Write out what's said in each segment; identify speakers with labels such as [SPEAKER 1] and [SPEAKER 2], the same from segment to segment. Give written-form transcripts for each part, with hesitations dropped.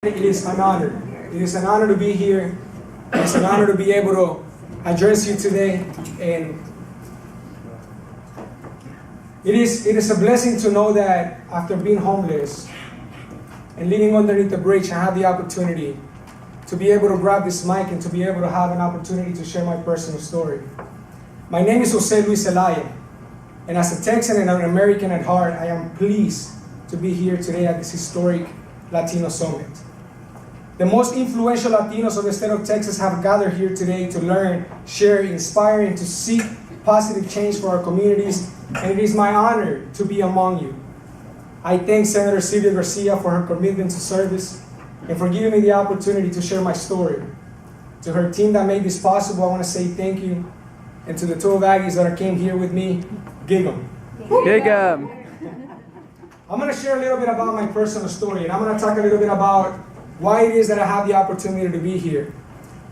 [SPEAKER 1] It is an honor. It is an honor to be here. It's an honor to be able to address you today. And it is a blessing to know that after being homeless and living underneath the bridge, I have the opportunity to be able to grab this mic and to be able to have an opportunity to share my personal story. My name is Jose Luis Zelaya, and as a Texan and an American at heart, I am pleased to be here today at this historic Latino Summit. The most influential Latinos of the state of Texas have gathered here today to learn, share, inspire, and to seek positive change for our communities, and it is my honor to be among you. I thank Senator Sylvia Garcia for her commitment to service and for giving me the opportunity to share my story. To her team that made this possible, I want to say thank you. And to the 12 Aggies that came here with me, gig 'em.
[SPEAKER 2] Gig 'em.
[SPEAKER 1] I'm going to share a little bit about my personal story, and I'm going to talk a little bit about why it is that I have the opportunity to be here.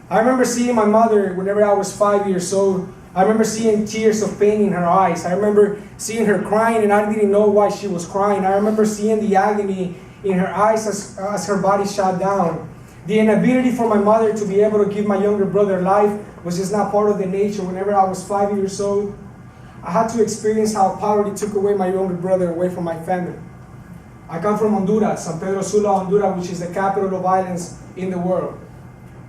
[SPEAKER 1] I remember seeing my mother whenever I was 5 years old. I remember seeing tears of pain in her eyes. I remember seeing her crying, and I didn't know why she was crying. I remember seeing the agony in her eyes as her body shut down. The inability for my mother to be able to give my younger brother life was just not part of the nature. Whenever I was 5 years old, I had to experience how poverty took away my younger brother away from my family. I come from Honduras, San Pedro Sula, Honduras, which is the capital of violence in the world.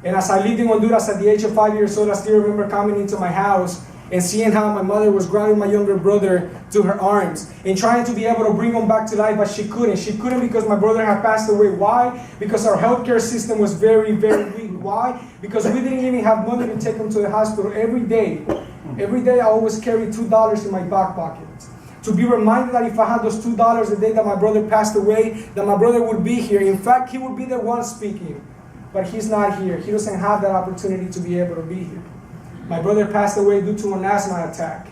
[SPEAKER 1] And as I lived in Honduras at the age of 5 years old, I still remember coming into my house and seeing how my mother was grabbing my younger brother to her arms and trying to be able to bring him back to life, but she couldn't. She couldn't because my brother had passed away. Why? Because our healthcare system was very, very weak. Why? Because we didn't even have money to take him to the hospital every day. Every day I always carried $2 in my back pocket, to be reminded that if I had those $2 the day that my brother passed away, that my brother would be here. In fact, he would be the one speaking, but he's not here. He doesn't have that opportunity to be able to be here. My brother passed away due to an asthma attack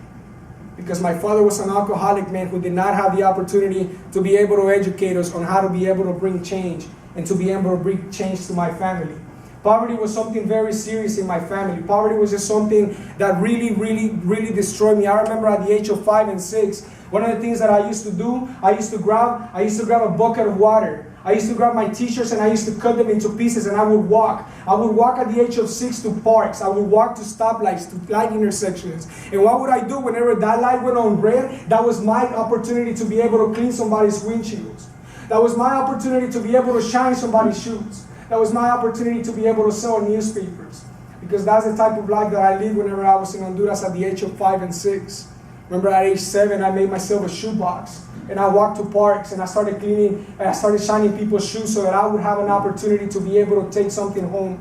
[SPEAKER 1] because my father was an alcoholic man who did not have the opportunity to be able to educate us on how to be able to bring change and to be able to bring change to my family. Poverty was something very serious in my family. Poverty was just something that really destroyed me. I remember at the age of 5 and 6, one of the things that I used to do, I used to grab a bucket of water. I used to grab my t-shirts and I used to cut them into pieces, and I would walk. I would walk at the age of 6 to parks. I would walk to stoplights, to light intersections. And what would I do whenever that light went on red? That was my opportunity to be able to clean somebody's windshields. That was my opportunity to be able to shine somebody's shoes. That was my opportunity to be able to sell newspapers, because that's the type of life that I lived whenever I was in Honduras at the age of 5 and 6. Remember at age 7, I made myself a shoebox, and I walked to parks and I started cleaning, and I started shining people's shoes so that I would have an opportunity to be able to take something home.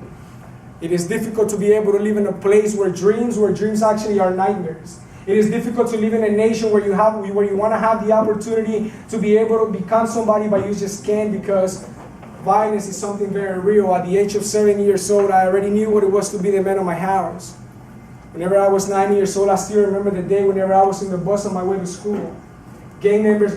[SPEAKER 1] It is difficult to be able to live in a place where dreams actually are nightmares. It is difficult to live in a nation where you want to have the opportunity to be able to become somebody, but you just can't because violence is something very real. At the age of 7 years old, I already knew what it was to be the man of my house. Whenever I was 9 years old, I still remember the day whenever I was in the bus on my way to school. Gang members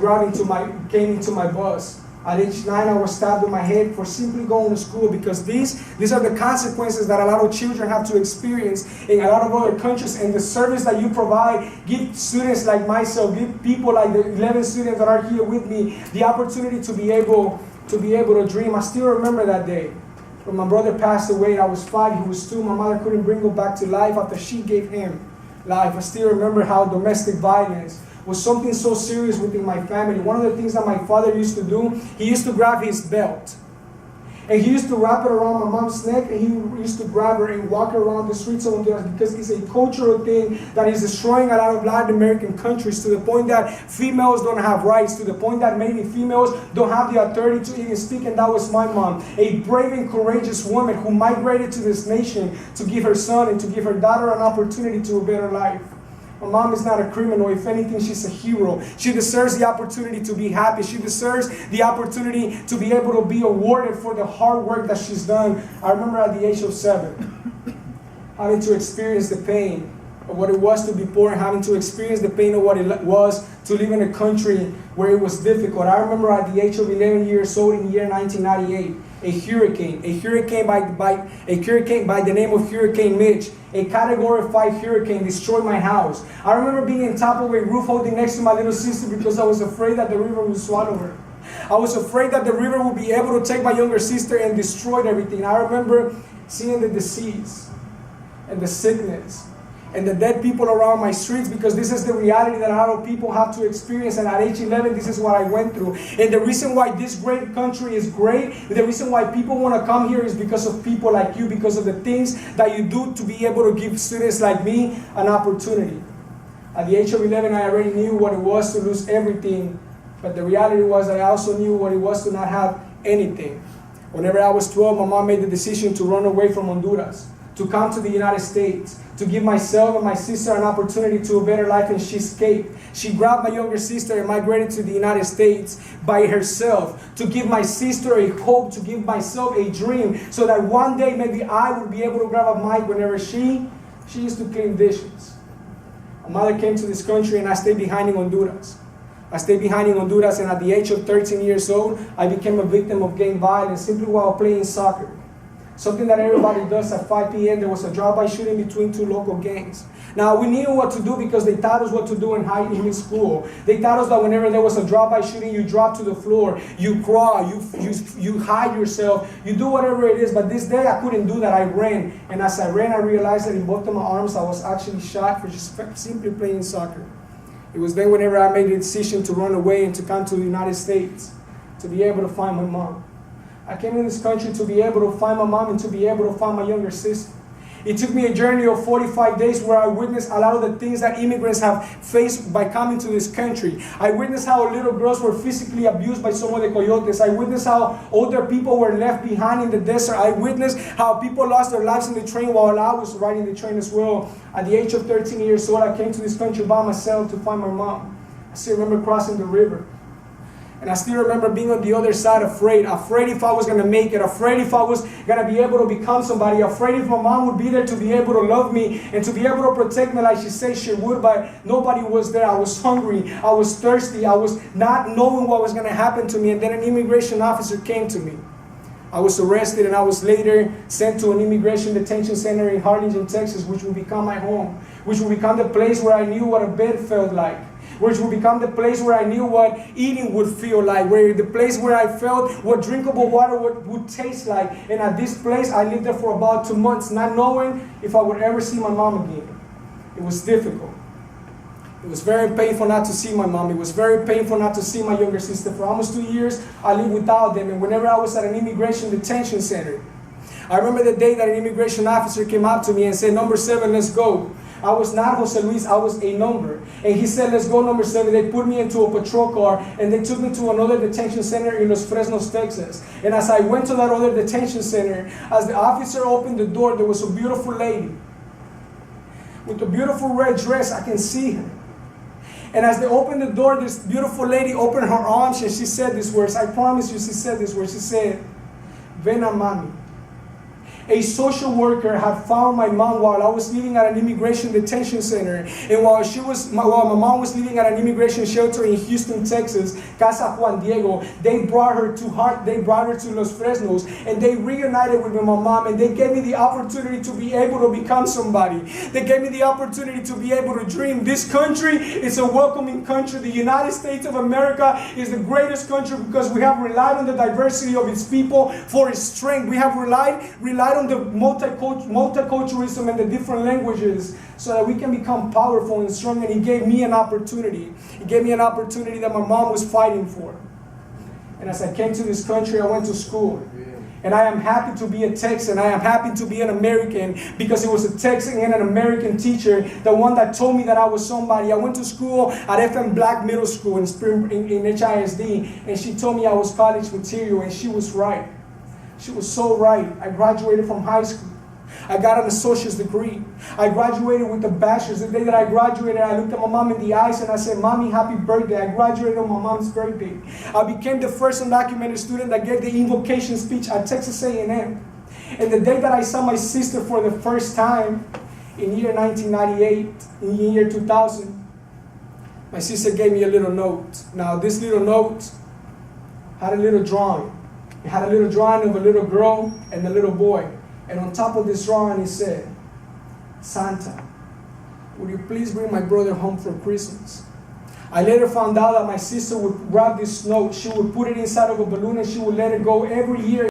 [SPEAKER 1] came into my bus. At age 9, I was stabbed in my head for simply going to school, because these are the consequences that a lot of children have to experience in a lot of other countries. And the service that you provide, give students like myself, give people like the 11 students that are here with me, the opportunity to be able to dream. I still remember that day when my brother passed away. I was 5, he was 2. My mother couldn't bring him back to life after she gave him life. I still remember how domestic violence was something so serious within my family. One of the things that my father used to do, he used to grab his belt, and he used to wrap it around my mom's neck, and he used to grab her and walk her around the streets of Honduras, because it's a cultural thing that is destroying a lot of Latin American countries, to the point that females don't have rights, to the point that maybe females don't have the authority to even speak. And that was my mom, a brave and courageous woman who migrated to this nation to give her son and to give her daughter an opportunity to a better life. My mom is not a criminal. If anything, she's a hero. She deserves the opportunity to be happy. She deserves the opportunity to be able to be awarded for the hard work that she's done. I remember at the age of 7, having to experience the pain of what it was to be poor, and having to experience the pain of what it was to live in a country where it was difficult. I remember at the age of 11 years old in the year 1998, a hurricane by the name of Hurricane Mitch, a Category 5 hurricane, destroyed my house. I remember being on top of a roof holding next to my little sister because I was afraid that the river would swallow her. I was afraid that the river would be able to take my younger sister and destroy everything. I remember seeing the disease and the sickness and the dead people around my streets, because this is the reality that a lot of people have to experience. And at age 11, this is what I went through. And the reason why this great country is great, the reason why people want to come here is because of people like you, because of the things that you do to be able to give students like me an opportunity. At the age of 11, I already knew what it was to lose everything. But the reality was I also knew what it was to not have anything. Whenever I was 12, my mom made the decision to run away from Honduras, to come to the United States, to give myself and my sister an opportunity to a better life, and she escaped. She grabbed my younger sister and migrated to the United States by herself, to give my sister a hope, to give myself a dream, so that one day maybe I would be able to grab a mic whenever she used to clean dishes. My mother came to this country and I stayed behind in Honduras. I stayed behind in Honduras, and at the age of 13 years old, I became a victim of gang violence simply while playing soccer. Something that everybody does at 5 p.m. There was a drive-by shooting between two local gangs. Now, we knew what to do because they taught us what to do in school. They taught us that whenever there was a drive-by shooting, you drop to the floor, you crawl, you hide yourself, you do whatever it is. But this day, I couldn't do that. I ran. And as I ran, I realized that in both of my arms, I was actually shot for just simply playing soccer. It was then whenever I made the decision to run away and to come to the United States to be able to find my mom. I came in this country to be able to find my mom and to be able to find my younger sister. It took me a journey of 45 days where I witnessed a lot of the things that immigrants have faced by coming to this country. I witnessed how little girls were physically abused by some of the coyotes. I witnessed how older people were left behind in the desert. I witnessed how people lost their lives in the train while I was riding the train as well. At the age of 13 years old, I came to this country by myself to find my mom. I still remember crossing the river. And I still remember being on the other side afraid if I was going to make it, afraid if I was going to be able to become somebody, afraid if my mom would be there to be able to love me and to be able to protect me like she said she would, but nobody was there. I was hungry, I was thirsty, I was not knowing what was going to happen to me, and then an immigration officer came to me. I was arrested and I was later sent to an immigration detention center in Harlingen, Texas, which would become my home, which would become the place where I knew what a bed felt like, which would become the place where I knew what eating would feel like, where the place where I felt what drinkable water would taste like. And at this place, I lived there for about 2 months, not knowing if I would ever see my mom again. It was difficult. It was very painful not to see my mom. It was very painful not to see my younger sister. For almost 2 years, I lived without them. And whenever I was at an immigration detention center, I remember the day that an immigration officer came up to me and said, "Number 7, let's go." I was not Jose Luis, I was a number. And he said, "Let's go, number 7. They put me into a patrol car and they took me to another detention center in Los Fresnos, Texas. And as I went to that other detention center, as the officer opened the door, there was a beautiful lady with a beautiful red dress. I can see her. And as they opened the door, this beautiful lady opened her arms and she said these words. I promise you, she said these words. She said, "Ven a mami." A social worker had found my mom while I was living at an immigration detention center, and while my mom was living at an immigration shelter in Houston, Texas, Casa Juan Diego, they brought her to Los Fresnos, and they reunited with my mom, and they gave me the opportunity to be able to become somebody. They gave me the opportunity to be able to dream. This country is a welcoming country. The United States of America is the greatest country because we have relied on the diversity of its people for its strength. We have relied on the multiculturalism and the different languages so that we can become powerful and strong. And he gave me an opportunity. He gave me an opportunity that my mom was fighting for. And as I came to this country, I went to school. And I am happy to be a Texan. I am happy to be an American because it was a Texan and an American teacher, the one that told me that I was somebody. I went to school at FM Black Middle School in HISD, and she told me I was college material, and she was right. She was so right. I graduated from high school. I got an associate's degree. I graduated with a bachelor's. The day that I graduated, I looked at my mom in the eyes and I said, "Mommy, happy birthday." I graduated on my mom's birthday. I became the first undocumented student that gave the invocation speech at Texas A&M. And the day that I saw my sister for the first time in year 1998, in year 2000, my sister gave me a little note. Now, this little note had a little drawing. It had a little drawing of a little girl and a little boy. And on top of this drawing, it said, "Santa, would you please bring my brother home for Christmas? I later found out that my sister would grab this note, she would put it inside of a balloon and she would let it go every year